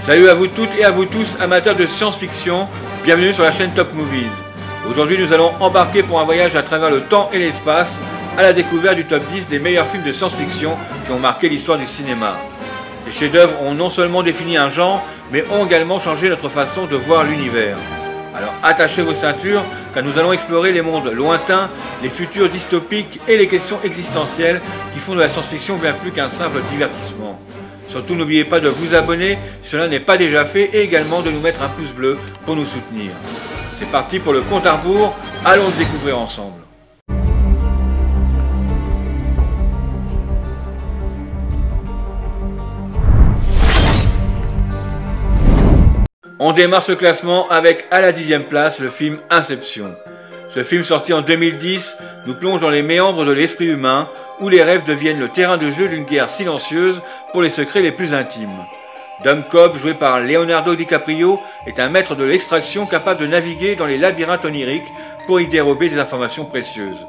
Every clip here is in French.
Salut à vous toutes et à vous tous, amateurs de science-fiction, bienvenue sur la chaîne Top Movies. Aujourd'hui nous allons embarquer pour un voyage à travers le temps et l'espace, à la découverte du top 10 des meilleurs films de science-fiction qui ont marqué l'histoire du cinéma. Ces chefs-d'œuvre ont non seulement défini un genre, mais ont également changé notre façon de voir l'univers. Alors attachez vos ceintures, car nous allons explorer les mondes lointains, les futurs dystopiques et les questions existentielles qui font de la science-fiction bien plus qu'un simple divertissement. Surtout n'oubliez pas de vous abonner si cela n'est pas déjà fait et également de nous mettre un pouce bleu pour nous soutenir. C'est parti pour le compte à rebours, allons le découvrir ensemble. On démarre ce classement avec à la 10e place le film Inception. Ce film sorti en 2010 nous plonge dans les méandres de l'esprit humain où les rêves deviennent le terrain de jeu d'une guerre silencieuse pour les secrets les plus intimes. Dom Cobb, joué par Leonardo DiCaprio, est un maître de l'extraction capable de naviguer dans les labyrinthes oniriques pour y dérober des informations précieuses.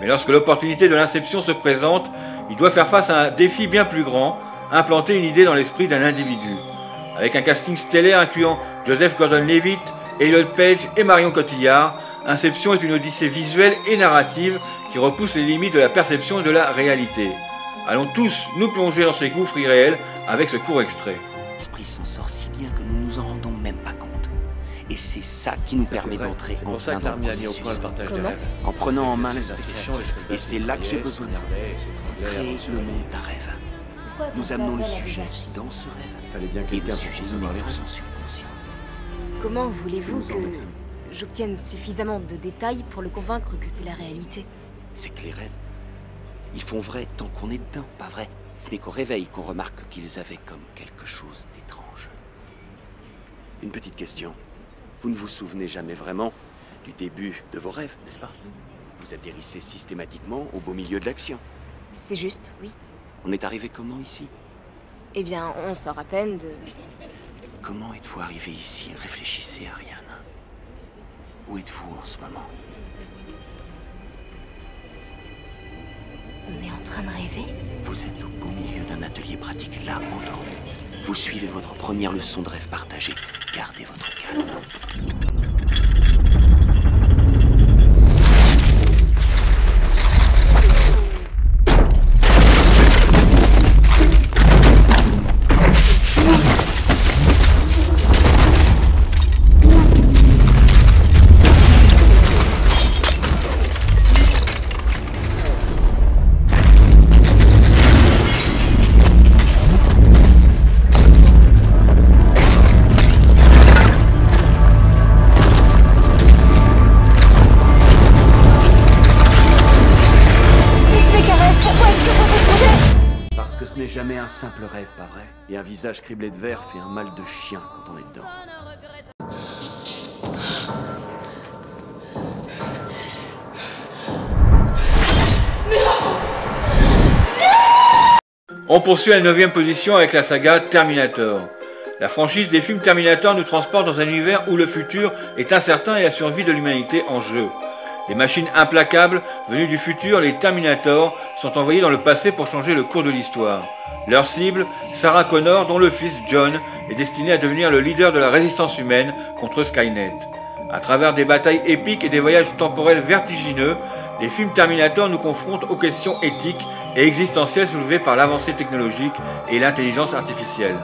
Mais lorsque l'opportunité de l'inception se présente, il doit faire face à un défi bien plus grand, implanter une idée dans l'esprit d'un individu. Avec un casting stellaire incluant Joseph Gordon-Levitt, Elliot Page et Marion Cotillard, Inception est une odyssée visuelle et narrative qui repousse les limites de la perception et de la réalité. Allons tous nous plonger dans ces gouffres irréels avec ce court extrait. L'esprit s'en sort si bien que nous nous en rendons même pas compte. Et c'est ça qui nous permet d'entrer en plein dans le processus. En prenant en main l'inspection. Et c'est là que j'ai besoin de vous. Créer le monde d'un rêve. Nous amenons le sujet dans ce rêve. Et le sujet nous met dans son subconscient. Comment voulez-vous que j'obtienne suffisamment de détails pour le convaincre que c'est la réalité? C'est que les rêves, ils font vrai tant qu'on est dedans, pas vrai? Ce n'est qu'au réveil qu'on remarque qu'ils avaient comme quelque chose d'étrange. Une petite question. Vous ne vous souvenez jamais vraiment du début de vos rêves, n'est-ce pas? Vous atterrissez systématiquement au beau milieu de l'action. C'est juste, oui. On est arrivé comment ici? Eh bien, on sort à peine de... Comment êtes-vous arrivé ici? Réfléchissez, Ariane. Où êtes-vous en ce moment? On est en train de rêver? Vous êtes au beau milieu d'un atelier pratique, là, endormi. Vous suivez votre première leçon de rêve partagée. Gardez votre calme. Ce n'est jamais un simple rêve, pas vrai? Et un visage criblé de verre fait un mal de chien quand on est dedans. On poursuit à la 9e position avec la saga Terminator. La franchise des films Terminator nous transporte dans un univers où le futur est incertain et la survie de l'humanité en jeu. Des machines implacables venues du futur, les Terminator, sont envoyées dans le passé pour changer le cours de l'histoire. Leur cible, Sarah Connor, dont le fils John est destiné à devenir le leader de la résistance humaine contre Skynet. À travers des batailles épiques et des voyages temporels vertigineux, les films Terminator nous confrontent aux questions éthiques et existentielles soulevées par l'avancée technologique et l'intelligence artificielle.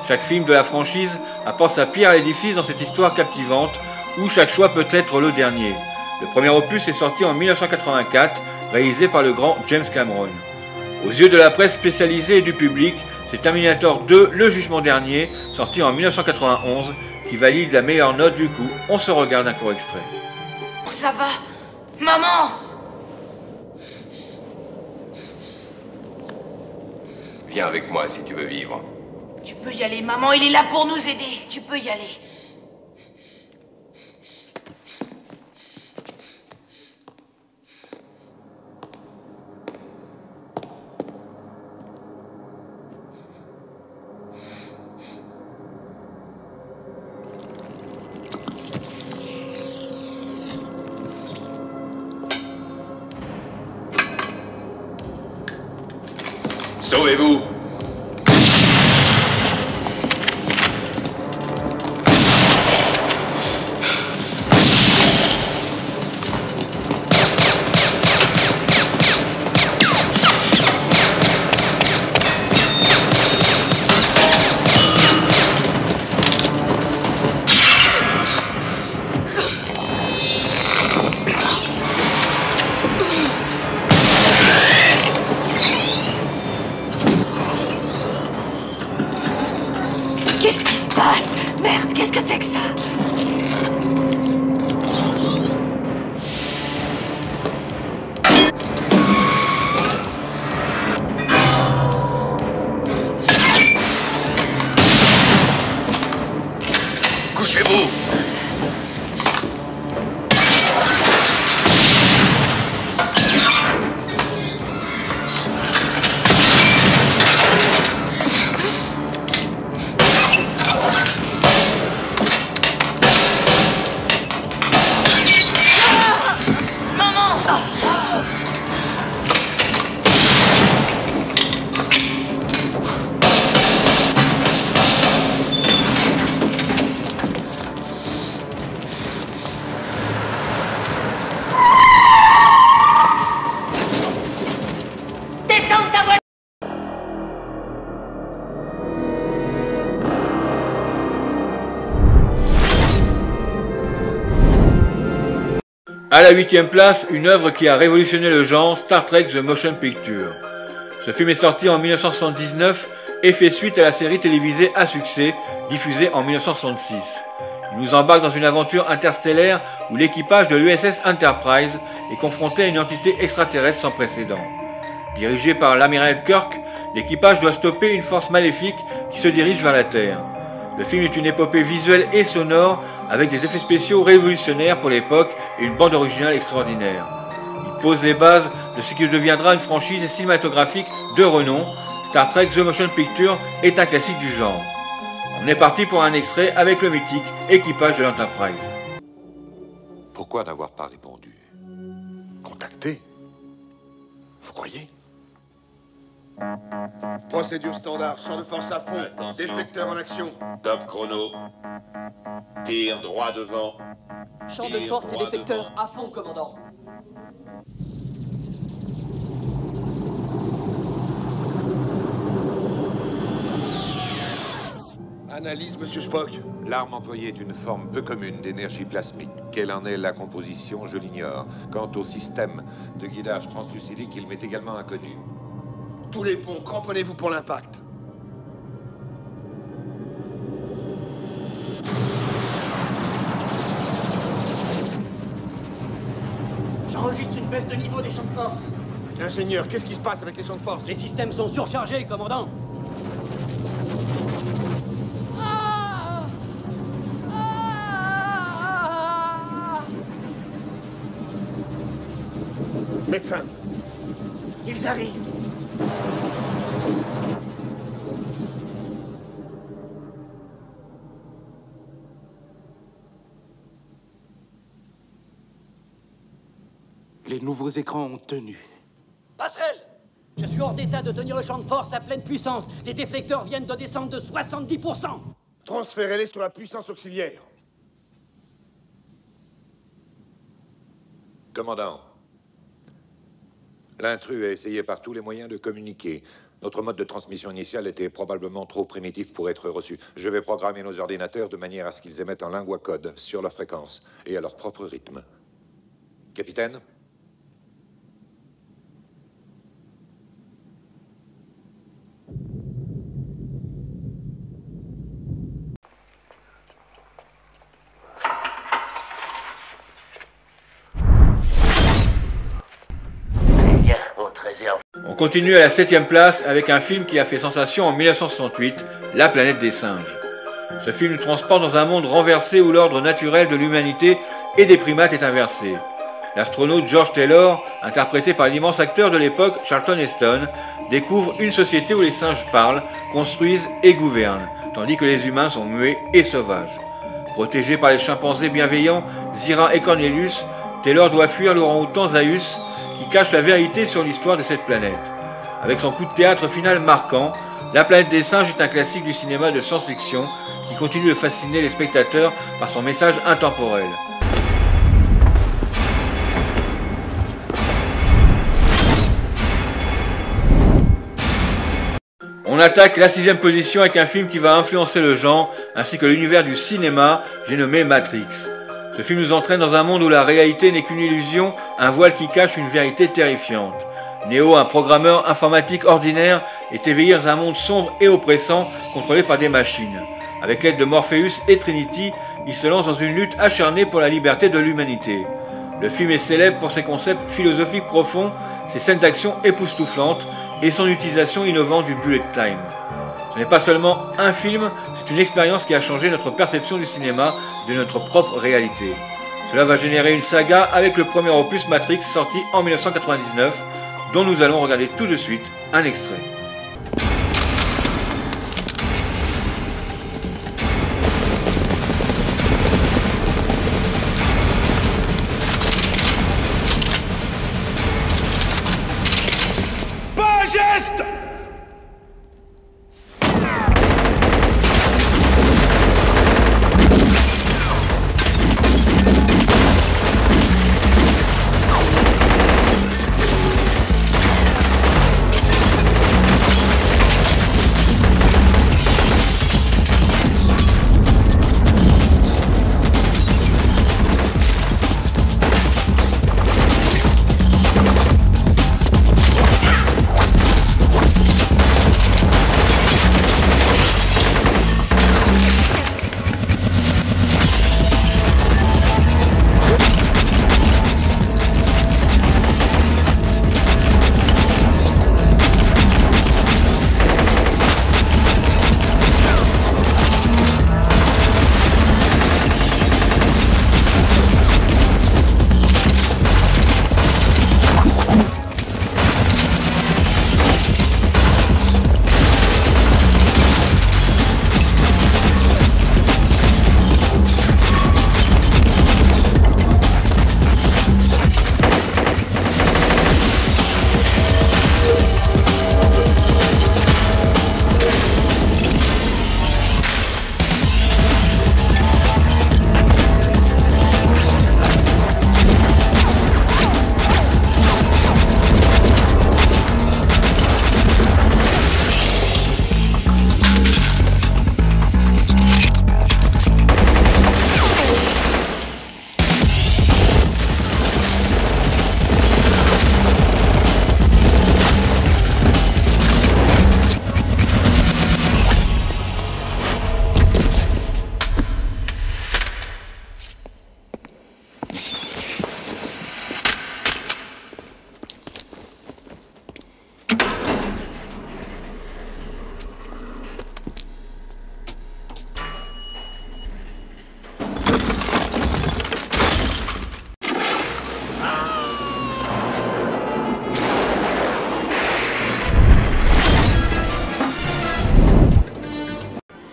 Chaque film de la franchise apporte sa pierre à l'édifice dans cette histoire captivante où chaque choix peut être le dernier. Le premier opus est sorti en 1984, réalisé par le grand James Cameron. Aux yeux de la presse spécialisée et du public, c'est Terminator 2, le jugement dernier, sorti en 1991, qui valide la meilleure note du coup. On se regarde un court extrait. Oh, ça va? Maman! Viens avec moi si tu veux vivre. Tu peux y aller, maman, il est là pour nous aider. Tu peux y aller. Sauvez-vous! À la 8e place, une œuvre qui a révolutionné le genre, Star Trek The Motion Picture. Ce film est sorti en 1979 et fait suite à la série télévisée à succès, diffusée en 1966. Il nous embarque dans une aventure interstellaire où l'équipage de l'USS Enterprise est confronté à une entité extraterrestre sans précédent. Dirigé par l'amiral Kirk, l'équipage doit stopper une force maléfique qui se dirige vers la Terre. Le film est une épopée visuelle et sonore avec des effets spéciaux révolutionnaires pour l'époque et une bande originale extraordinaire. Il pose les bases de ce qui deviendra une franchise cinématographique de renom. Star Trek The Motion Picture est un classique du genre. On est parti pour un extrait avec le mythique équipage de l'Enterprise. Pourquoi n'avoir pas répondu? Contacté? Vous croyez? Procédure standard, champ de force à fond, attention. déflecteur en action. Top chrono. Tir droit devant. Champ de force et déflecteur à fond, commandant. Analyse, monsieur Spock. L'arme employée est une forme peu commune d'énergie plasmique. Quelle en est la composition, je l'ignore. Quant au système de guidage translucidique, il m'est également inconnu. Tous les ponts, cramponnez-vous pour l'impact. J'enregistre une baisse de niveau des champs de force. Ingénieur, qu'est-ce qui se passe avec les champs de force? Les systèmes sont surchargés, commandant. Médecin. Ils arrivent. Les nouveaux écrans ont tenu. Passerelle! Je suis hors d'état de tenir le champ de force à pleine puissance. Les déflecteurs viennent de descendre de 70%. Transférez-les sur la puissance auxiliaire. Commandant, l'intrus a essayé par tous les moyens de communiquer. Notre mode de transmission initial était probablement trop primitif pour être reçu. Je vais programmer nos ordinateurs de manière à ce qu'ils émettent en lingua code sur leur fréquence et à leur propre rythme. Capitaine? On continue à la 7e place avec un film qui a fait sensation en 1968, La planète des singes. Ce film nous transporte dans un monde renversé où l'ordre naturel de l'humanité et des primates est inversé. L'astronaute George Taylor, interprété par l'immense acteur de l'époque Charlton Heston, découvre une société où les singes parlent, construisent et gouvernent, tandis que les humains sont muets et sauvages. Protégé par les chimpanzés bienveillants Zira et Cornelius, Taylor doit fuir l'orang-outan Zaius, qui cache la vérité sur l'histoire de cette planète. Avec son coup de théâtre final marquant, La planète des singes est un classique du cinéma de science-fiction qui continue de fasciner les spectateurs par son message intemporel. On attaque la 6e position avec un film qui va influencer le genre ainsi que l'univers du cinéma, j'ai nommé Matrix. Ce film nous entraîne dans un monde où la réalité n'est qu'une illusion, un voile qui cache une vérité terrifiante. Neo, un programmeur informatique ordinaire, est éveillé dans un monde sombre et oppressant, contrôlé par des machines. Avec l'aide de Morpheus et Trinity, il se lance dans une lutte acharnée pour la liberté de l'humanité. Le film est célèbre pour ses concepts philosophiques profonds, ses scènes d'action époustouflantes et son utilisation innovante du bullet time. Ce n'est pas seulement un film, c'est une expérience qui a changé notre perception du cinéma et de notre propre réalité. Cela va générer une saga avec le premier opus Matrix sorti en 1999, dont nous allons regarder tout de suite un extrait. Pas un geste!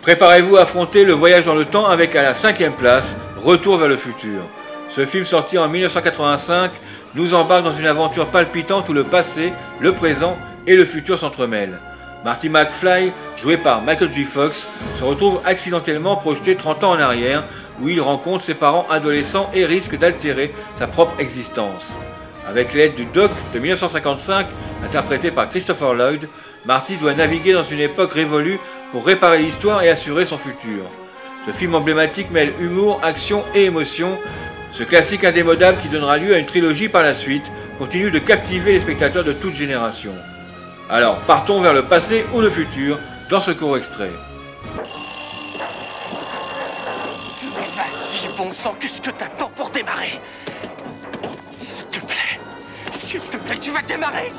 Préparez-vous à affronter le voyage dans le temps avec à la 5e place, Retour vers le futur. Ce film sorti en 1985 nous embarque dans une aventure palpitante où le passé, le présent et le futur s'entremêlent. Marty McFly, joué par Michael J. Fox, se retrouve accidentellement projeté 30 ans en arrière, où il rencontre ses parents adolescents et risque d'altérer sa propre existence. Avec l'aide du Doc de 1955, interprété par Christopher Lloyd, Marty doit naviguer dans une époque révolue pour réparer l'histoire et assurer son futur. Ce film emblématique mêle humour, action et émotion. Ce classique indémodable qui donnera lieu à une trilogie par la suite continue de captiver les spectateurs de toute génération. Alors partons vers le passé ou le futur dans ce court extrait. Mais vas-y, bon sang, qu'est-ce que t'attends pour démarrer? S'il te plaît, tu vas démarrer.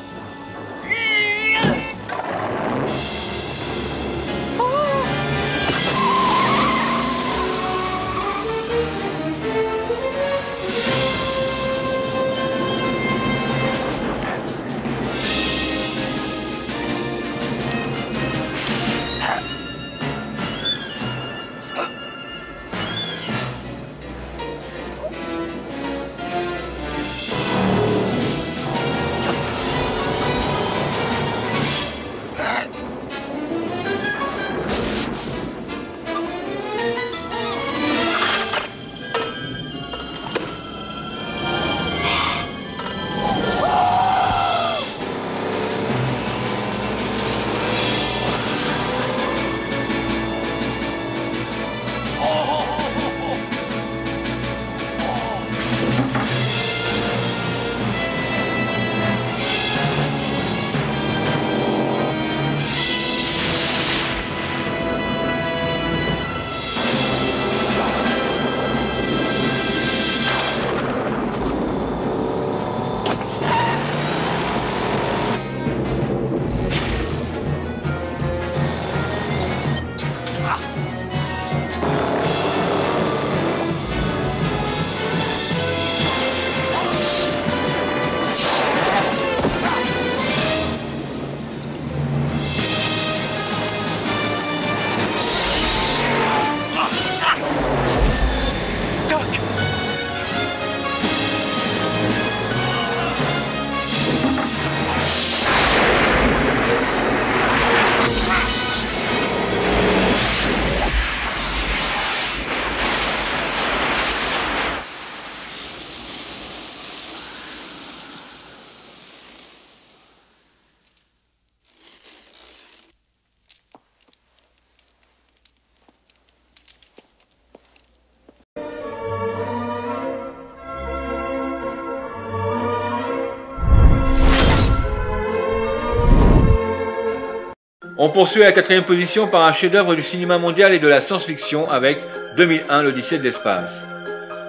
On poursuit à la 4e position par un chef-d'œuvre du cinéma mondial et de la science-fiction avec 2001, l'Odyssée de l'espace.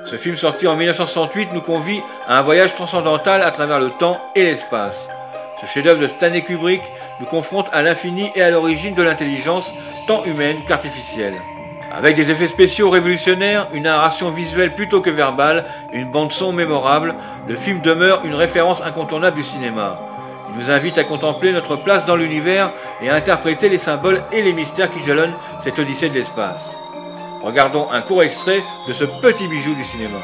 Ce film sorti en 1968 nous convie à un voyage transcendantal à travers le temps et l'espace. Ce chef-d'œuvre de Stanley Kubrick nous confronte à l'infini et à l'origine de l'intelligence tant humaine qu'artificielle. Avec des effets spéciaux révolutionnaires, une narration visuelle plutôt que verbale, une bande-son mémorable, le film demeure une référence incontournable du cinéma. Il nous invite à contempler notre place dans l'univers et à interpréter les symboles et les mystères qui jalonnent cette odyssée de l'espace. Regardons un court extrait de ce petit bijou du cinéma.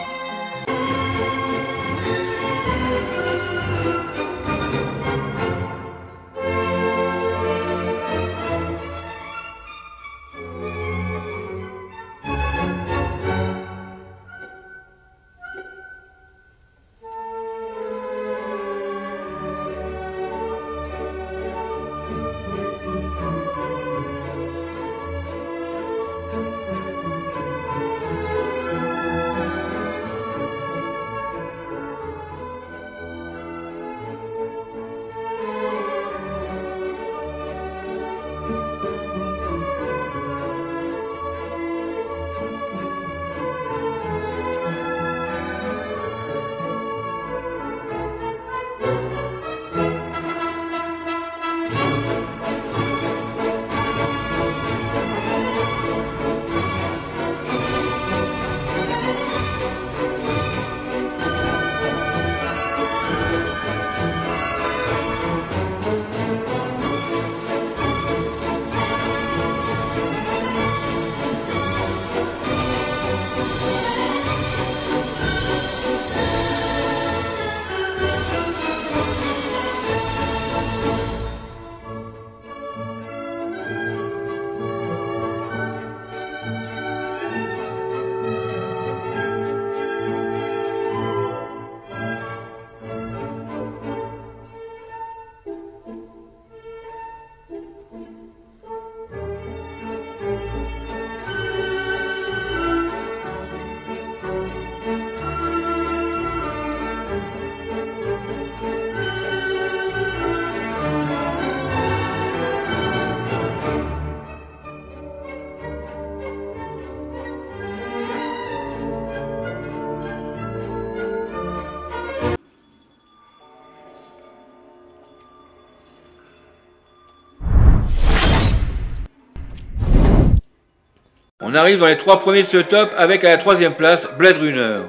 On arrive dans les 3 premiers de ce top avec à la 3e place Blade Runner.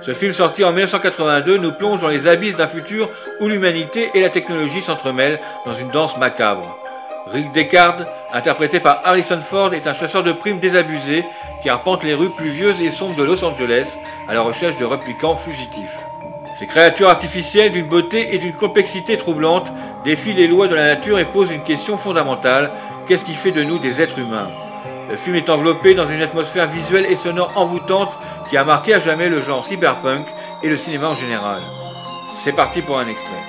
Ce film sorti en 1982 nous plonge dans les abysses d'un futur où l'humanité et la technologie s'entremêlent dans une danse macabre. Rick Deckard, interprété par Harrison Ford, est un chasseur de primes désabusé qui arpente les rues pluvieuses et sombres de Los Angeles à la recherche de replicants fugitifs. Ces créatures artificielles d'une beauté et d'une complexité troublante défient les lois de la nature et posent une question fondamentale: qu'est-ce qui fait de nous des êtres humains? Le film est enveloppé dans une atmosphère visuelle et sonore envoûtante qui a marqué à jamais le genre cyberpunk et le cinéma en général. C'est parti pour un extrait.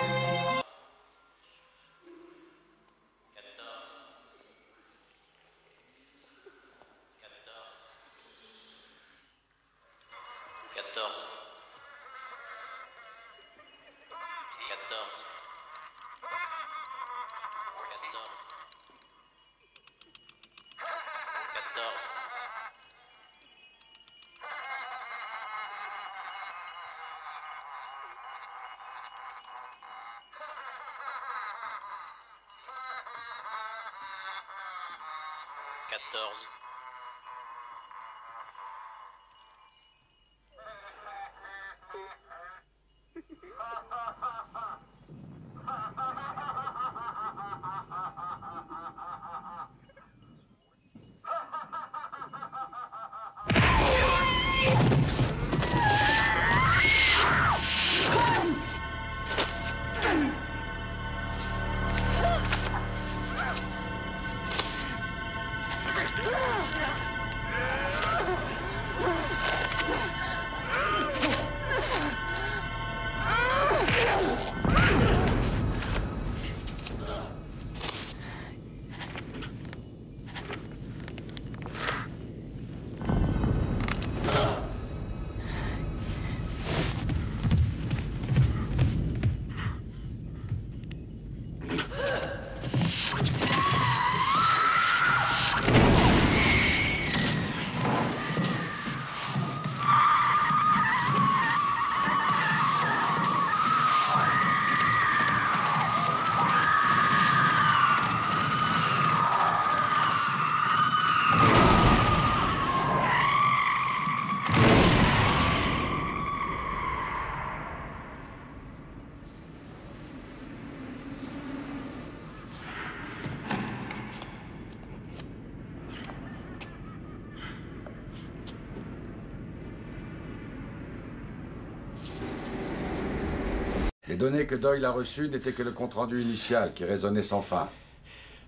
Les données que Doyle a reçues n'étaient que le compte-rendu initial qui résonnait sans fin.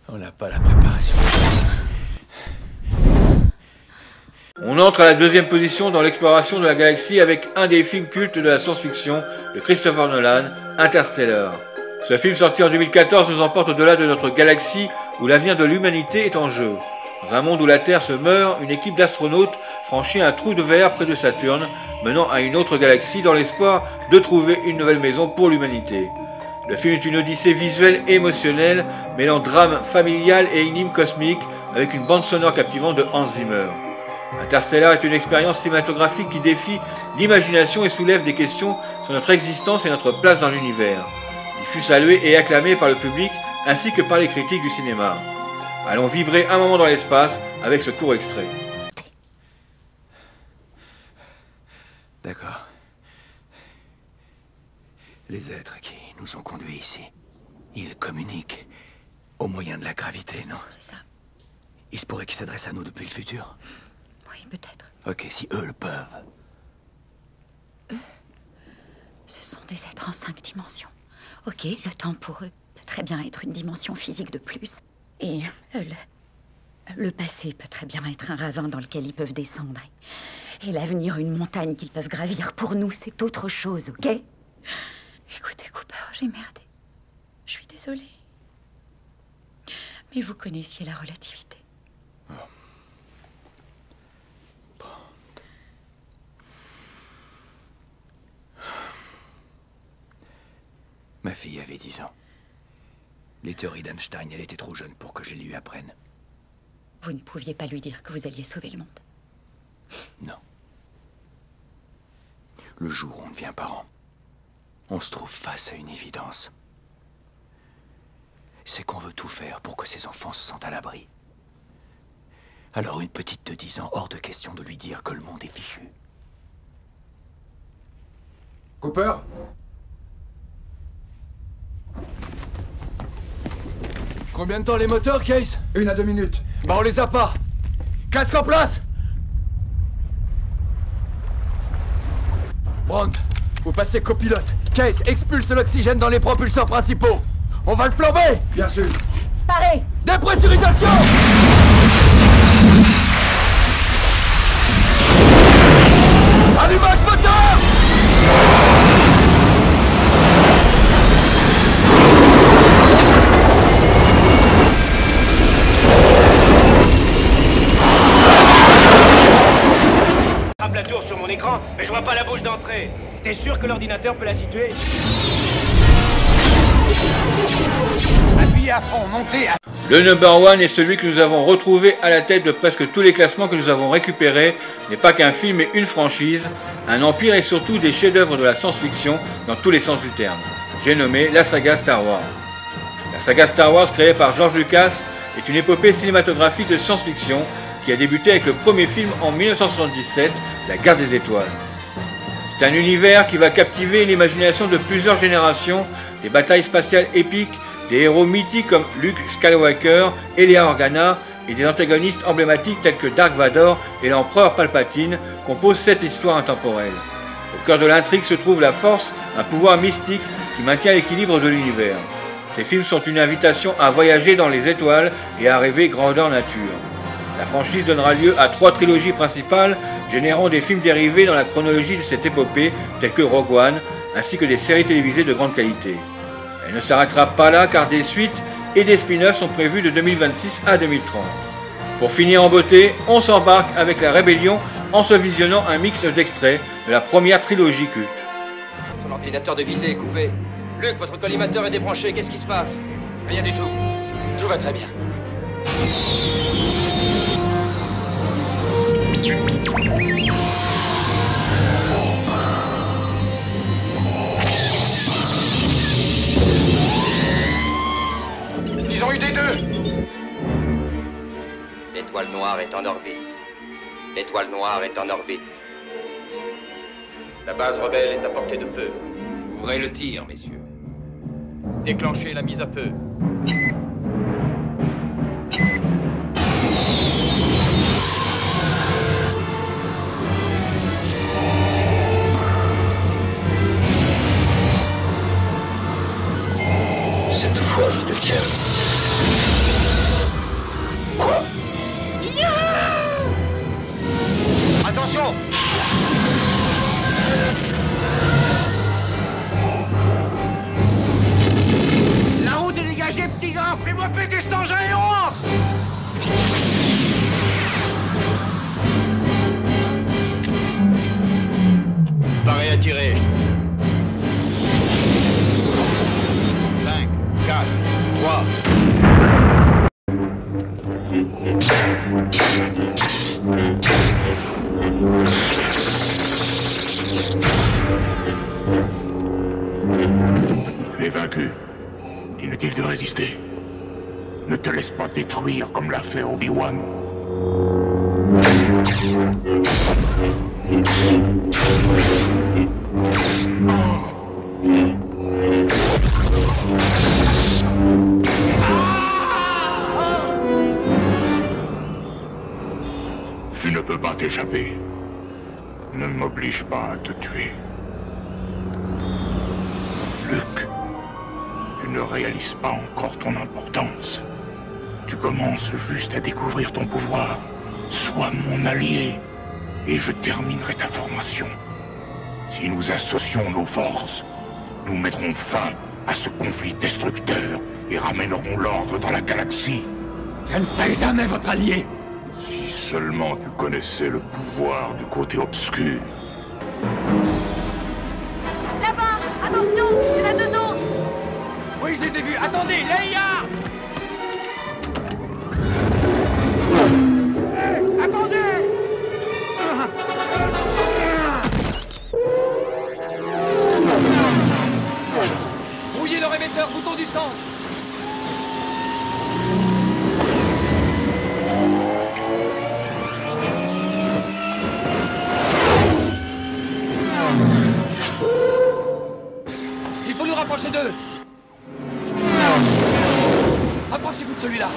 On n'a pas la préparation. On entre à la 2e position dans l'exploration de la galaxie avec un des films cultes de la science-fiction de Christopher Nolan, Interstellar. Ce film sorti en 2014 nous emporte au-delà de notre galaxie où l'avenir de l'humanité est en jeu. Dans un monde où la Terre se meurt, une équipe d'astronautes franchit un trou de verre près de Saturne, menant à une autre galaxie dans l'espoir de trouver une nouvelle maison pour l'humanité. Le film est une odyssée visuelle et émotionnelle, mêlant drame familial et énigme cosmique, avec une bande sonore captivante de Hans Zimmer. Interstellar est une expérience cinématographique qui défie l'imagination et soulève des questions sur notre existence et notre place dans l'univers. Il fut salué et acclamé par le public ainsi que par les critiques du cinéma. Allons vibrer un moment dans l'espace avec ce court extrait. D'accord. Les êtres qui nous ont conduits ici, ils communiquent au moyen de la gravité, non? C'est ça. Il se pourrait qu'ils s'adressent à nous depuis le futur? Oui, peut-être. Ok, si eux le peuvent. Eux, ce sont des êtres en 5 dimensions. Ok, le temps pour eux peut très bien être une dimension physique de plus. Et le passé peut très bien être un ravin dans lequel ils peuvent descendre. Et l'avenir, une montagne qu'ils peuvent gravir. Pour nous, c'est autre chose, ok? Écoutez, Cooper, j'ai merdé. Je suis désolée. Mais vous connaissiez la relativité. Ma fille avait 10 ans. Les théories d'Einstein, elle était trop jeune pour que je lui apprenne. Vous ne pouviez pas lui dire que vous alliez sauver le monde. Non. Le jour où on devient parent, on se trouve face à une évidence. C'est qu'on veut tout faire pour que ses enfants se sentent à l'abri. Alors une petite de 10 ans, hors de question de lui dire que le monde est fichu. Cooper? Combien de temps les moteurs, Case? 1 à 2 minutes. Bah on les a pas. Casque en place! Brandt, vous passez copilote. Case, expulse l'oxygène dans les propulseurs principaux. On va le flamber! Bien sûr. Paré! Dépressurisation! Allumage moteur! Frappe la tour sur mon écran, mais je vois pas la bouche d'entrée. T'es sûr que l'ordinateur peut la situer? Appuyez à fond, montez à... Le number 1 est celui que nous avons retrouvé à la tête de presque tous les classements que nous avons récupérés, n'est pas qu'un film et une franchise, un empire et surtout des chefs-d'œuvre de la science-fiction dans tous les sens du terme. J'ai nommé la saga Star Wars. La saga Star Wars créée par George Lucas est une épopée cinématographique de science-fiction qui a débuté avec le premier film en 1977, La Guerre des Étoiles. C'est un univers qui va captiver l'imagination de plusieurs générations, des batailles spatiales épiques, des héros mythiques comme Luke Skywalker, Leia Organa et des antagonistes emblématiques tels que Dark Vador et l'empereur Palpatine composent cette histoire intemporelle. Au cœur de l'intrigue se trouve la Force, un pouvoir mystique qui maintient l'équilibre de l'univers. Ces films sont une invitation à voyager dans les étoiles et à rêver grandeur nature. La franchise donnera lieu à 3 trilogies principales, générant des films dérivés dans la chronologie de cette épopée, tels que Rogue One, ainsi que des séries télévisées de grande qualité. Elle ne s'arrêtera pas là car des suites et des spin-offs sont prévus de 2026 à 2030. Pour finir en beauté, on s'embarque avec la Rébellion en se visionnant un mix d'extraits de la première trilogie culte. Ton ordinateur de visée est coupé. Luc, votre collimateur est débranché, qu'est-ce qui se passe? Rien du tout. Tout va très bien. Ils ont eu des deux. L'étoile noire est en orbite. L'étoile noire est en orbite. La base rebelle est à portée de feu. Ouvrez le tir, messieurs. Déclenchez la mise à feu. Cette fois, je te tiens. Quoi? Attention! La route est dégagée, petit gars! Fais-moi péter cet engin et on rentre! Paré à tirer. 5, 4, 3. Tu es vaincu. Inutile de résister. Ne te laisse pas détruire comme l'a fait Obi-Wan. Tu ne peux pas t'échapper. Ne m'oblige pas à te tuer. Luke, tu ne réalises pas encore ton importance. Tu commences juste à découvrir ton pouvoir. Sois mon allié, et je terminerai ta formation. Si nous associons nos forces, nous mettrons fin à ce conflit destructeur et ramènerons l'ordre dans la galaxie. Je ne serai jamais votre allié. Si seulement tu connaissais le pouvoir du côté obscur. Là-bas! Attention! Il y en a 2 autres! Oui, je les ai vus. Attendez, Leia! Attendez! Brouillez le révéteur, bouton du centre. Approchez d'eux. Approchez-vous de celui-là.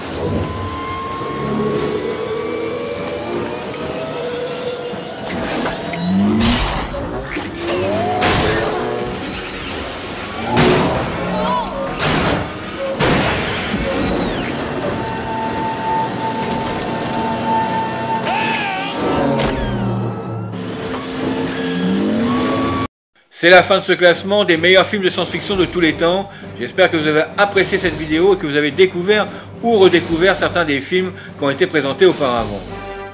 C'est la fin de ce classement des meilleurs films de science-fiction de tous les temps. J'espère que vous avez apprécié cette vidéo et que vous avez découvert ou redécouvert certains des films qui ont été présentés auparavant.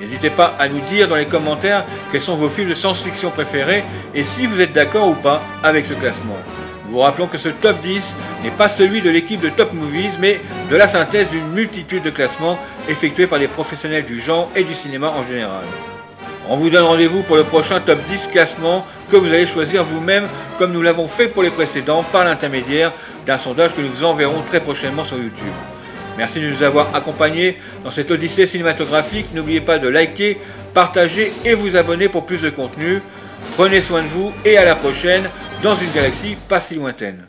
N'hésitez pas à nous dire dans les commentaires quels sont vos films de science-fiction préférés et si vous êtes d'accord ou pas avec ce classement. Nous vous rappelons que ce top 10 n'est pas celui de l'équipe de Top Movies, mais de la synthèse d'une multitude de classements effectués par des professionnels du genre et du cinéma en général. On vous donne rendez-vous pour le prochain top 10 classement que vous allez choisir vous-même comme nous l'avons fait pour les précédents par l'intermédiaire d'un sondage que nous vous enverrons très prochainement sur YouTube. Merci de nous avoir accompagnés dans cette odyssée cinématographique. N'oubliez pas de liker, partager et vous abonner pour plus de contenu. Prenez soin de vous et à la prochaine dans une galaxie pas si lointaine.